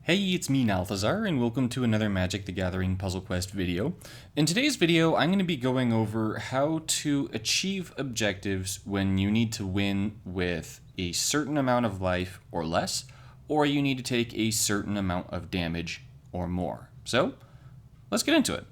Hey, it's me, Nalthazar, and welcome to another Magic the Gathering Puzzle Quest video. In today's video, I'm going to be going over how to achieve objectives when you need to win with a certain amount of life or less, or you need to take a certain amount of damage or more. So, let's get into it.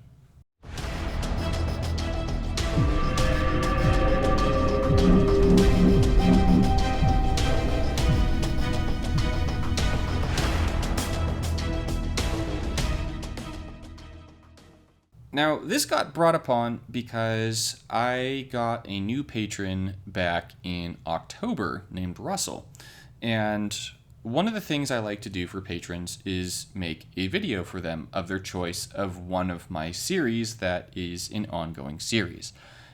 Now, this got brought upon because I got a new patron back in October named Russell. And one of the things I like to do for patrons is make a video for them of their choice of one of my series that is an ongoing series.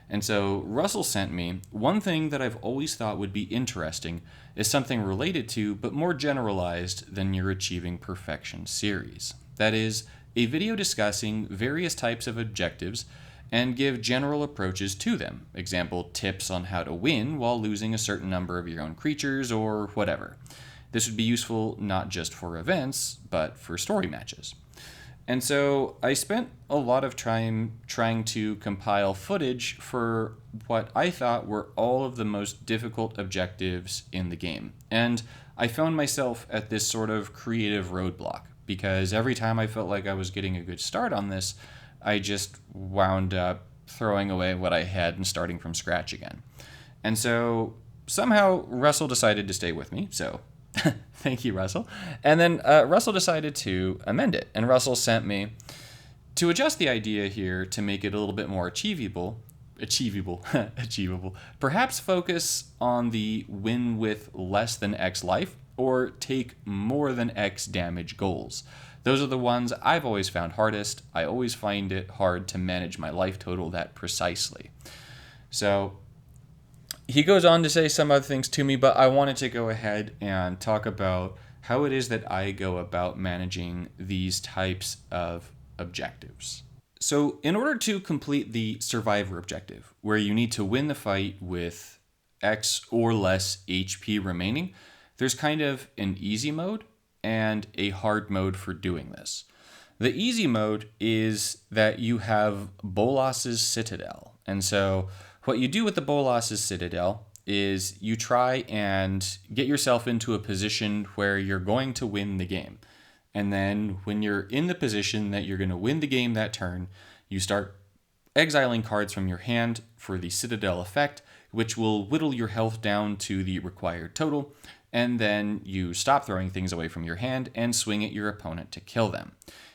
And so Russell sent me one thing that I've always thought would be interesting is something related to, but more generalized than your Achieving Perfection series. That is, a video discussing various types of objectives and give general approaches to them. Example, tips on how to win while losing a certain number of your own creatures or whatever. This would be useful not just for events, but for story matches. And so I spent a lot of time trying to compile footage for what I thought were all of the most difficult objectives in the game. And I found myself at this sort of creative roadblock, because every time I felt like I was getting a good start on this, I just wound up throwing away what I had and starting from scratch again. And so somehow Russell decided to stay with me, so thank you, Russell. And then Russell decided to amend it, and Russell sent me to adjust the idea here to make it a little bit more achievable, perhaps focus on the win with less than X life, or take more than X damage goals. Those are the ones I've always found hardest. I always find it hard to manage my life total that precisely. So he goes on to say some other things to me, but I wanted to go ahead and talk about how it is that I go about managing these types of objectives. So in order to complete the Survivor objective, where you need to win the fight with X or less HP remaining, there's kind of an easy mode and a hard mode for doing this. The easy mode is that you have Bolas's Citadel. And so what you do with the Bolas's Citadel is you try and get yourself into a position where you're going to win the game. And then when you're in the position that you're going to win the game that turn, you start exiling cards from your hand for the Citadel effect, which will whittle your health down to the required total, and then you stop throwing things away from your hand and swing at your opponent to kill them.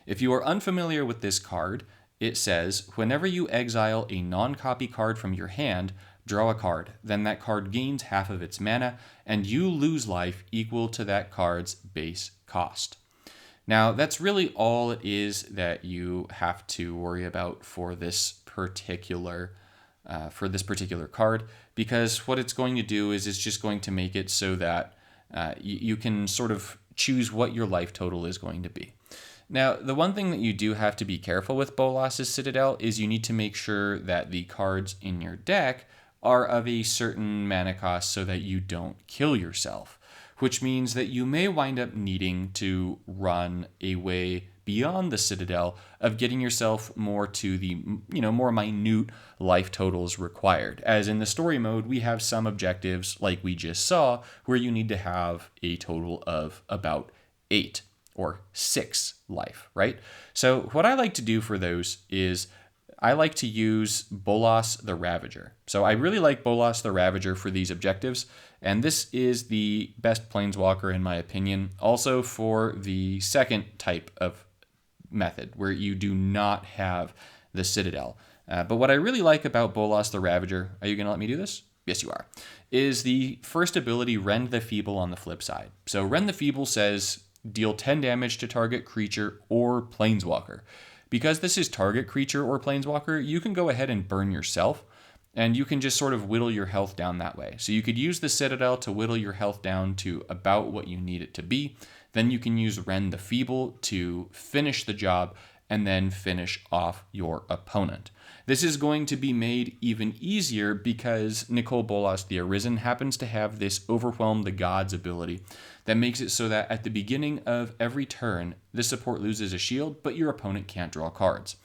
If you are unfamiliar with this card, it says, whenever you exile a non-copy card from your hand, draw a card. Then that card gains half of its mana, and you lose life equal to that card's base cost. Now, that's really all it is that you have to worry about for this particular card, because what it's going to do is it's just going to make it so that you can sort of choose what your life total is going to be. Now, the one thing that you do have to be careful with Bolas's Citadel is you need to make sure that the cards in your deck are of a certain mana cost so that you don't kill yourself, which means that you may wind up needing to run a way beyond the Citadel of getting yourself more to the more minute life totals required. As in the story mode, we have some objectives like we just saw where you need to have a total of about 8 or 6 life, right? So what I like to do for those is I like to use Bolas the Ravager. So I really like Bolas the Ravager for these objectives, and this is the best Planeswalker in my opinion. Also for the second type of method, where you do not have the Citadel. But what I really like about Bolas the Ravager, are you going to let me do this? Yes, you are, is the first ability, Rend the Feeble, on the flip side. So Rend the Feeble says, deal 10 damage to target creature or Planeswalker. Because this is target creature or Planeswalker, you can go ahead and burn yourself, and you can just sort of whittle your health down that way. So you could use the Citadel to whittle your health down to about what you need it to be. Then you can use Rend the Feeble to finish the job, and then finish off your opponent. This is going to be made even easier because Nicol Bolas the Arisen happens to have this Overwhelm the Gods ability that makes it so that at the beginning of every turn, this support loses a shield, but your opponent can't draw cards.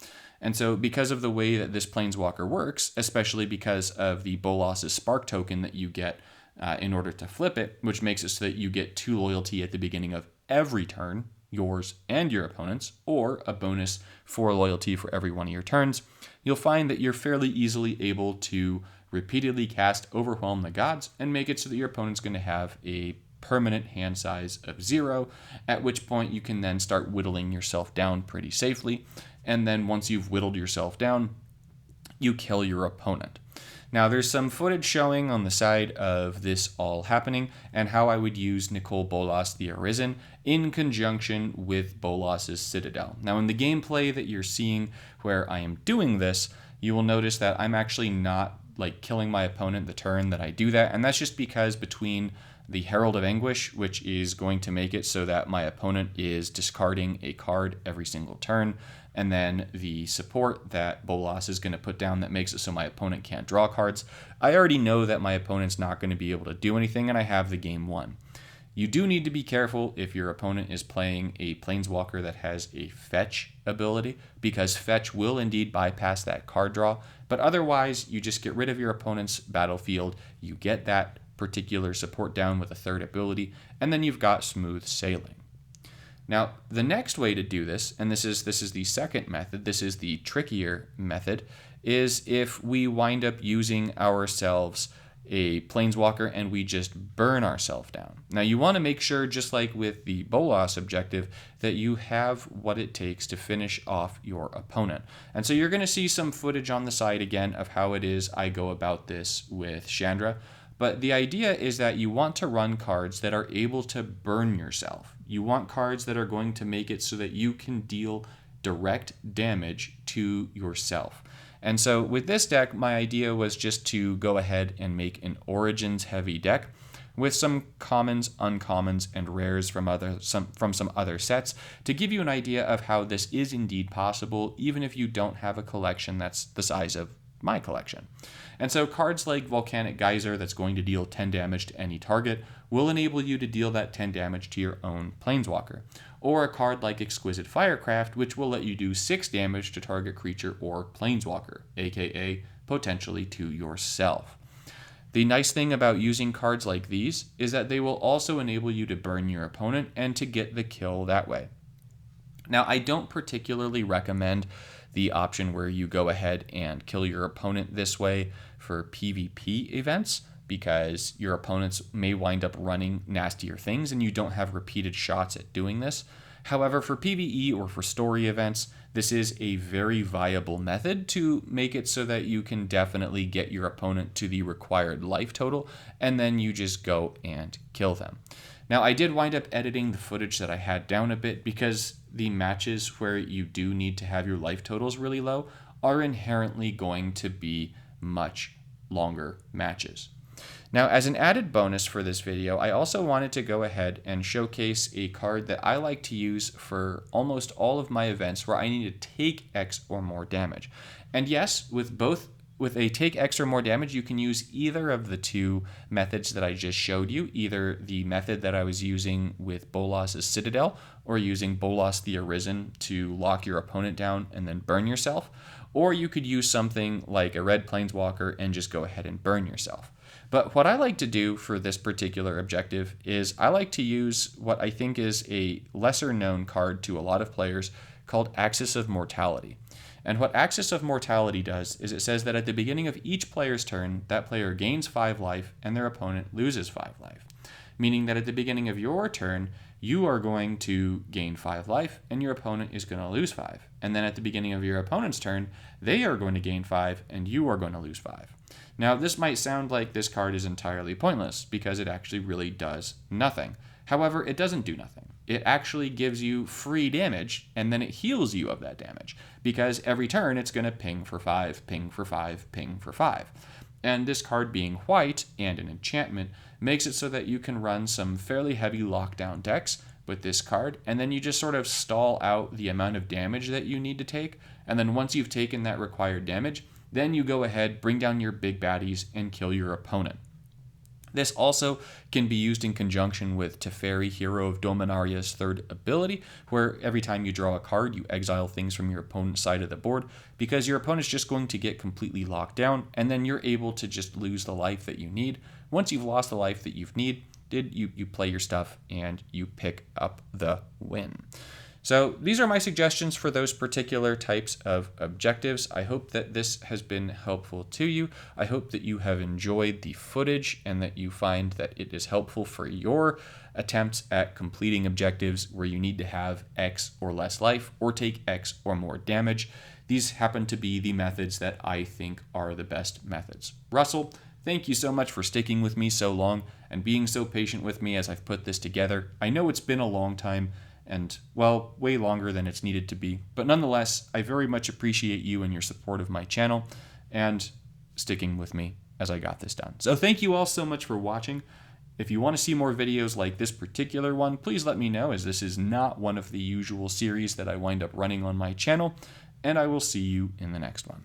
And so because of the way that this Planeswalker works, especially because of the Bolas' Spark token that you get in order to flip it, which makes it so that you get 2 loyalty at the beginning of every turn, yours and your opponent's, or a bonus 4 loyalty for every one of your turns, you'll find that you're fairly easily able to repeatedly cast Overwhelm the Gods and make it so that your opponent's going to have a permanent hand size of 0, at which point you can then start whittling yourself down pretty safely. And then once you've whittled yourself down, you kill your opponent. Now, there's some footage showing on the side of this all happening and how I would use Nicol Bolas the Arisen in conjunction with Bolas' Citadel. Now, in the gameplay that you're seeing where I am doing this, you will notice that I'm actually not killing my opponent the turn that I do that, and that's just because between the Herald of Anguish, which is going to make it so that my opponent is discarding a card every single turn, and then the support that Bolas is going to put down that makes it so my opponent can't draw cards, I already know that my opponent's not going to be able to do anything, and I have the game won. You do need to be careful if your opponent is playing a Planeswalker that has a fetch ability, because fetch will indeed bypass that card draw, but otherwise you just get rid of your opponent's battlefield, you get that particular support down with a 3rd ability, and then you've got smooth sailing. Now, the next way to do this, and this is the second method, this is the trickier method, is if we wind up using ourselves a Planeswalker and we just burn ourselves down. Now, you want to make sure, just like with the Bolas objective, that you have what it takes to finish off your opponent. And so you're going to see some footage on the side again of how it is I go about this with Chandra. But the idea is that you want to run cards that are able to burn yourself. You want cards that are going to make it so that you can deal direct damage to yourself. And so with this deck, my idea was just to go ahead and make an Origins heavy deck with some commons, uncommons, and rares from some other sets to give you an idea of how this is indeed possible, even if you don't have a collection that's the size of my collection. And so cards like Volcanic Geyser, that's going to deal 10 damage to any target, will enable you to deal that 10 damage to your own Planeswalker. Or a card like Exquisite Firecraft, which will let you do 6 damage to target creature or Planeswalker, aka potentially to yourself. The nice thing about using cards like these is that they will also enable you to burn your opponent and to get the kill that way. Now, I don't particularly recommend the option where you go ahead and kill your opponent this way for PvP events, because your opponents may wind up running nastier things and you don't have repeated shots at doing this. However, for PvE or for story events, this is a very viable method to make it so that you can definitely get your opponent to the required life total, and then you just go and kill them. Now, I did wind up editing the footage that I had down a bit because the matches where you do need to have your life totals really low are inherently going to be much longer matches. Now, as an added bonus for this video, I also wanted to go ahead and showcase a card that I like to use for almost all of my events where I need to take X or more damage. And yes, with a take X or more damage, you can use either of the two methods that I just showed you, either the method that I was using with Bolas' Citadel, or using Bolas the Arisen to lock your opponent down and then burn yourself, or you could use something like a red Planeswalker and just go ahead and burn yourself. But what I like to do for this particular objective is I like to use what I think is a lesser known card to a lot of players called Axis of Mortality. And what Axis of Mortality does is it says that at the beginning of each player's turn, that player gains 5 life and their opponent loses 5 life. Meaning that at the beginning of your turn, you are going to gain 5 life and your opponent is going to lose 5. And then at the beginning of your opponent's turn, they are going to gain 5 and you are going to lose 5. Now, this might sound like this card is entirely pointless because it actually really does nothing. However, it doesn't do nothing. It actually gives you free damage, and then it heals you of that damage, because every turn it's going to ping for 5, ping for 5, ping for 5. And this card being white and an enchantment makes it so that you can run some fairly heavy lockdown decks with this card, and then you just sort of stall out the amount of damage that you need to take. And then once you've taken that required damage, then you go ahead, bring down your big baddies, and kill your opponent. This also can be used in conjunction with Teferi, Hero of Dominaria's third ability, where every time you draw a card, you exile things from your opponent's side of the board, because your opponent's just going to get completely locked down, and then you're able to just lose the life that you need. Once you've lost the life that you've needed, you play your stuff, and you pick up the win. So these are my suggestions for those particular types of objectives. I hope that this has been helpful to you. I hope that you have enjoyed the footage and that you find that it is helpful for your attempts at completing objectives where you need to have X or less life or take X or more damage. These happen to be the methods that I think are the best methods. Russell, thank you so much for sticking with me so long and being so patient with me as I've put this together. I know it's been a long time, and, well, way longer than it's needed to be. But nonetheless, I very much appreciate you and your support of my channel and sticking with me as I got this done. So thank you all so much for watching. If you want to see more videos like this particular one, please let me know, as this is not one of the usual series that I wind up running on my channel, and I will see you in the next one.